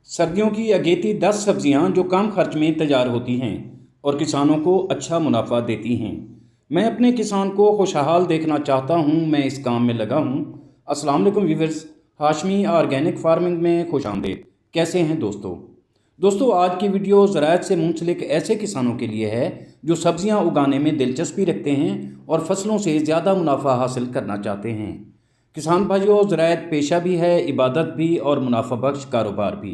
सर्दियों की अगेती 10 सब्जियां जो कम खर्च में तैयार होती हैं और किसानों को अच्छा मुनाफा देती हैं। मैं अपने किसान को खुशहाल देखना चाहता हूं, मैं इस काम में लगा हूं। अस्सलाम वालेकुम व्यूअर्स, हाशमी ऑर्गेनिक फार्मिंग में खुश आमदीद। कैसे हैं दोस्तों आज की वीडियो ज़राअत से मुंसलिक ऐसे किसानों के लिए है जो सब्जियां उगाने में दिलचस्पी रखते हैं और फसलों से ज़्यादा मुनाफा हासिल करना चाहते हैं। किसान भाइयों, ज़राअत पेशा भी है, इबादत भी और मुनाफा बख्श कारोबार भी।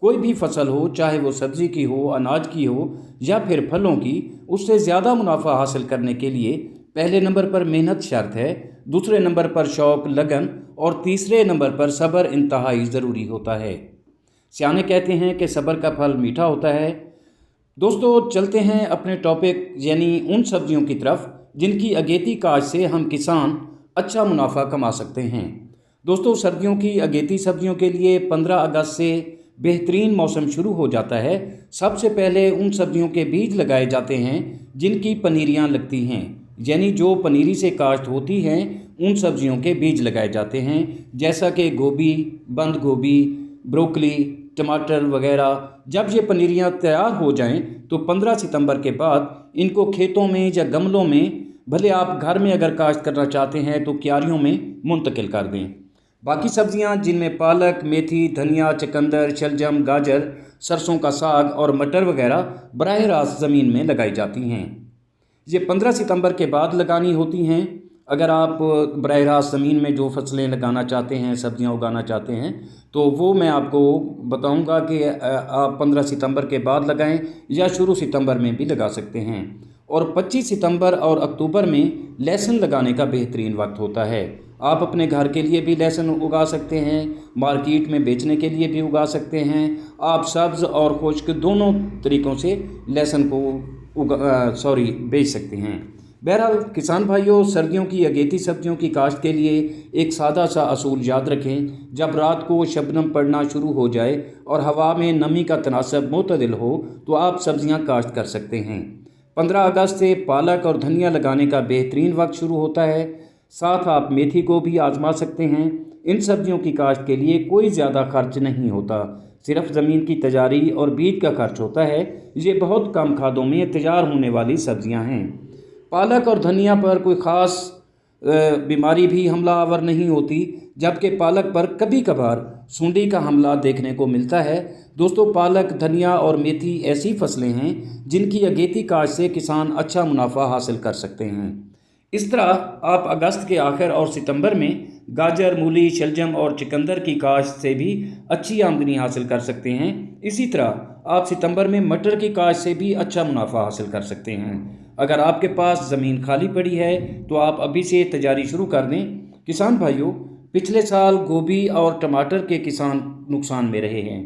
कोई भी फसल हो, चाहे वो सब्ज़ी की हो, अनाज की हो या फिर फलों की, उससे ज़्यादा मुनाफा हासिल करने के लिए पहले नंबर पर मेहनत शर्त है, दूसरे नंबर पर शौक़ लगन और तीसरे नंबर पर सब्र इंतहाई ज़रूरी होता है। सियाने कहते हैं कि सब्र का फल मीठा होता है। दोस्तों चलते हैं अपने टॉपिक यानी उन सब्जियों की तरफ जिनकी अगेती काश्त से हम किसान अच्छा मुनाफा कमा सकते हैं। दोस्तों सर्दियों की अगेती सब्जियों के लिए 15 अगस्त से बेहतरीन मौसम शुरू हो जाता है। सबसे पहले उन सब्जियों के बीज लगाए जाते हैं जिनकी पनीरियां लगती हैं, यानी जो पनीरी से काश्त होती हैं उन सब्जियों के बीज लगाए जाते हैं, जैसा कि गोभी, बंद गोभी, ब्रोकली, टमाटर वगैरह। जब ये पनीरियां तैयार हो जाएं तो 15 सितंबर के बाद इनको खेतों में या गमलों में, भले आप घर में अगर काश्त करना चाहते हैं तो क्यारियों में मुंतकिल कर दें। बाकी सब्जियां जिनमें पालक, मेथी, धनिया, चुकंदर, शलजम, गाजर, सरसों का साग और मटर वगैरह बराह रास्त ज़मीन में लगाई जाती हैं। ये 15 सितंबर के बाद लगानी होती हैं। अगर आप बराह रास्त ज़मीन में जो फसलें लगाना चाहते हैं, सब्जियां उगाना चाहते हैं, तो वो मैं आपको बताऊंगा कि आप 15 सितंबर के बाद लगाएं या शुरू सितंबर में भी लगा सकते हैं। और 25 सितंबर और अक्टूबर में लहसुन लगाने का बेहतरीन वक्त होता है। आप अपने घर के लिए भी लहसुन उगा सकते हैं, मार्केट में बेचने के लिए भी उगा सकते हैं। आप सब्ज़ और खुश्क दोनों तरीक़ों से लहसुन को बेच सकते हैं। बहरहाल किसान भाइयों, सर्दियों की अगेती सब्जियों की काश्त के लिए एक सादा सा असूल याद रखें। जब रात को शबनम पड़ना शुरू हो जाए और हवा में नमी का तनासब मुतदिल हो तो आप सब्जियां काश्त कर सकते हैं। 15 अगस्त से पालक और धनिया लगाने का बेहतरीन वक्त शुरू होता है। साथ आप मेथी को भी आजमा सकते हैं। इन सब्जियों की काश्त के लिए कोई ज़्यादा खर्च नहीं होता, सिर्फ ज़मीन की तैयारी और बीज का खर्च होता है। ये बहुत कम खादों में तैयार होने वाली सब्जियां हैं। पालक और धनिया पर कोई ख़ास बीमारी भी हमला आवर नहीं होती, जबकि पालक पर कभी कभार सूंडी का हमला देखने को मिलता है। दोस्तों पालक, धनिया और मेथी ऐसी फसलें हैं जिनकी अगेती काश्त से किसान अच्छा मुनाफा हासिल कर सकते हैं। इस तरह आप अगस्त के आखिर और सितंबर में गाजर, मूली, शलजम और चुकंदर की काश्त से भी अच्छी आमदनी हासिल कर सकते हैं। इसी तरह आप सितंबर में मटर की काश्त से भी अच्छा मुनाफा हासिल कर सकते हैं। अगर आपके पास ज़मीन खाली पड़ी है तो आप अभी से तैयारी शुरू कर दें। किसान भाइयों, पिछले साल गोभी और टमाटर के किसान नुकसान में रहे हैं,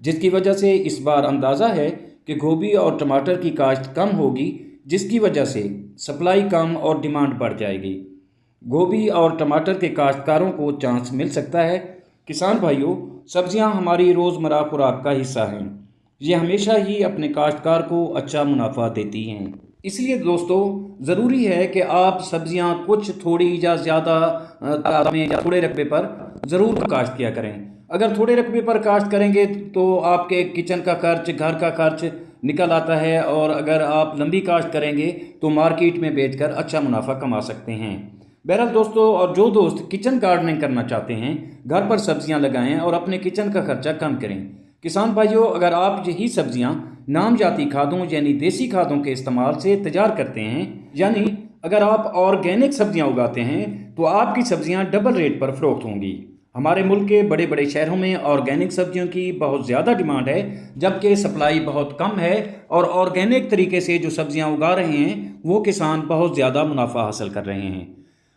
जिसकी वजह से इस बार अंदाज़ा है कि गोभी और टमाटर की काश्त कम होगी, जिसकी वजह से सप्लाई कम और डिमांड बढ़ जाएगी। गोभी और टमाटर के काश्तकारों को चांस मिल सकता है। किसान भाइयों, सब्जियां हमारी रोज़मर्रा खुराक का हिस्सा हैं। ये हमेशा ही अपने काश्तकार को अच्छा मुनाफा देती हैं। इसलिए दोस्तों ज़रूरी है कि आप सब्जियां कुछ थोड़ी या ज़्यादा तादाद में या थोड़े रकबे पर ज़रूर काश्त किया करें। अगर थोड़े रकबे पर काश्त करेंगे तो आपके किचन का खर्च, घर का खर्च निकल आता है, और अगर आप लंबी काश्त करेंगे तो मार्केट में बेचकर अच्छा मुनाफा कमा सकते हैं। बहरहाल दोस्तों, और जो दोस्त किचन गार्डनिंग करना चाहते हैं, घर पर सब्जियां लगाएं और अपने किचन का खर्चा कम करें। किसान भाइयों, अगर आप यही सब्जियां नामजाती खादों यानी देसी खादों के इस्तेमाल से तैयार करते हैं, यानी अगर आप ऑर्गेनिक सब्जियां उगाते हैं, तो आपकी सब्जियां डबल रेट पर फरोख्त होंगी। हमारे मुल्क के बड़े बड़े शहरों में ऑर्गेनिक सब्जियों की बहुत ज़्यादा डिमांड है, जबकि सप्लाई बहुत कम है। और ऑर्गेनिक तरीके से जो सब्जियां उगा रहे हैं वो किसान बहुत ज़्यादा मुनाफा हासिल कर रहे हैं।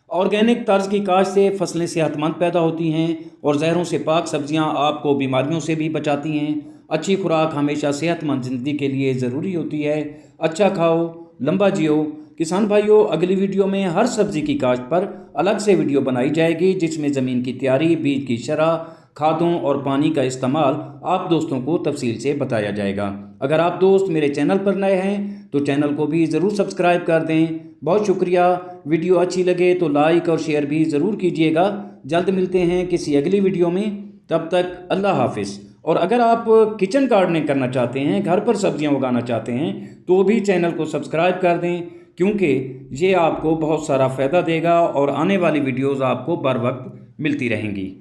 ऑर्गेनिक तर्ज की काश्त से फसलें सेहतमंद पैदा होती हैं और जहरों से पाक सब्जियां आपको बीमारियों से भी बचाती हैं। अच्छी खुराक हमेशा सेहतमंद ज़िंदगी के लिए ज़रूरी होती है। अच्छा खाओ, लंबा जियो। किसान भाइयों, अगली वीडियो में हर सब्ज़ी की काश्त पर अलग से वीडियो बनाई जाएगी, जिसमें ज़मीन की तैयारी, बीज की शरह, खादों और पानी का इस्तेमाल आप दोस्तों को तफसील से बताया जाएगा। अगर आप दोस्त मेरे चैनल पर नए हैं तो चैनल को भी ज़रूर सब्सक्राइब कर दें। बहुत शुक्रिया। वीडियो अच्छी लगे तो लाइक और शेयर भी ज़रूर कीजिएगा। जल्द मिलते हैं किसी अगली वीडियो में, तब तक अल्लाह हाफिज़। और अगर आप किचन गार्डनिंग करना चाहते हैं, घर पर सब्जियां उगाना चाहते हैं, तो भी चैनल को सब्सक्राइब कर दें, क्योंकि ये आपको बहुत सारा फ़ायदा देगा और आने वाली वीडियोज़ आपको बर वक्त मिलती रहेंगी।